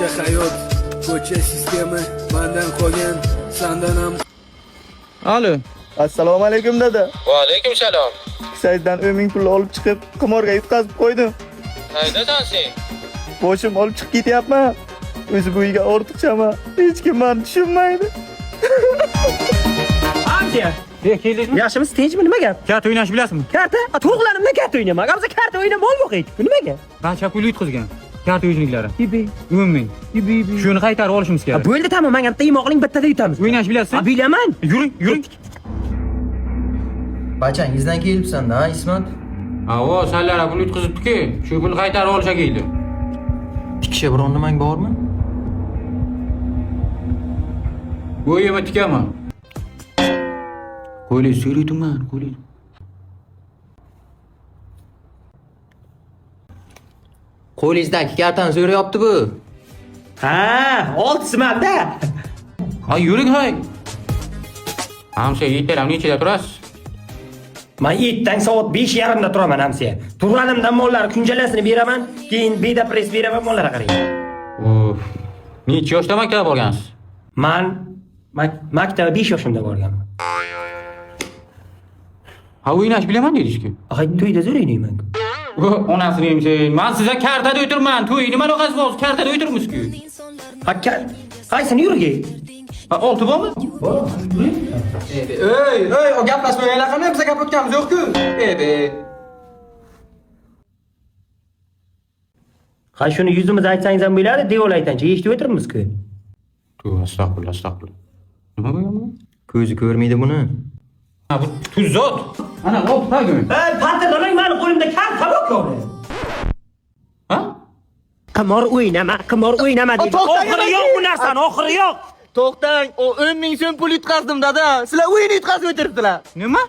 ko'cha hayot, ko'cha sistema mendan qolgan, sendan ham. Alo. Assalomu alaykum dada. Va alaykum salom. Saytdan 1000 pul olib chiqib, qimorga yutqazib qo'ydim. Qaydasan sen? Boshim olib chiqib ketyapman. O'zi bu uyga ortiqchami? Hech kim meni tushunmaydi. Amca. Keldingmi? Yaxshimisiz, tinchmi, nima gap? Karta o'ynashni bilasizmi? Karta? To'g'lanimda karta o'ynamak. Amza karta o'ynamol yo'q hech. Nimaga? Barcha pul yutqizgan. Karta o'yinliklari. Ibi. 10 ming. Shuni qaytarib olishimiz kerak. Bo'ldi, tamom, men ham imoqling bittada yutamiz. O'ynashni bilasizmi? Bilaman. Yuring. Bachangizdan kelibsan-da, Ismat. Avo, senlara pul yutqizibdi-ku, shu pulni qaytarib olishga keldi. Tikisha biron nimang bormi? Bu yerga tikaman. Qo'yli so'rayman, qo'yli. Qo'lingizdagi kartani so'rayapti bu. Ha, oltsimanda. Ha, yuring hay. Hamsa yettiram nechida turasiz? Men ertaga soat 5:30 da turaman hamsa. Turganimdan mollar kunjalasini beraman, keyin beda press beraman mollarga qarang. Of. Necha yoshda maktabga borgansiz? Men maktabga 5 yoshimda borganman. Ha, o'ynash bilaman dedingiz-ku. Ay, to'yda zo'r o'ynayman. Onasini emsen. Men sizga kartada o'tirman. To'y nima ro'qasi bor? Kartada o'tirmiz-ku. Hakka, qaysini yurgi? Ha, 6 bormi? Ey, o gaplashmaganlar qanday bizga gap o'tganimiz yo'q-ku. Ha, shuni yuzimizga aytsangiz ham bo'ladi, devol aytanchi, eshitib o'tiribmiz-ku. Astag'firullah. Nima bo'lgan bu? Ko'zi ko'rmaydi buni. Ha, bu tuzzot. Ana, olti pagin. Ey, patronang, meni qo'limda karta bor. Ha? Qimor o'ynama dedi. Oxiri yo'q bu narsani, oxiri yo'q. To'xtang, o 10 ming so'm pul yutqazdim dada. Sizlar o'yin yutqazib o'tiribdilar. Nima?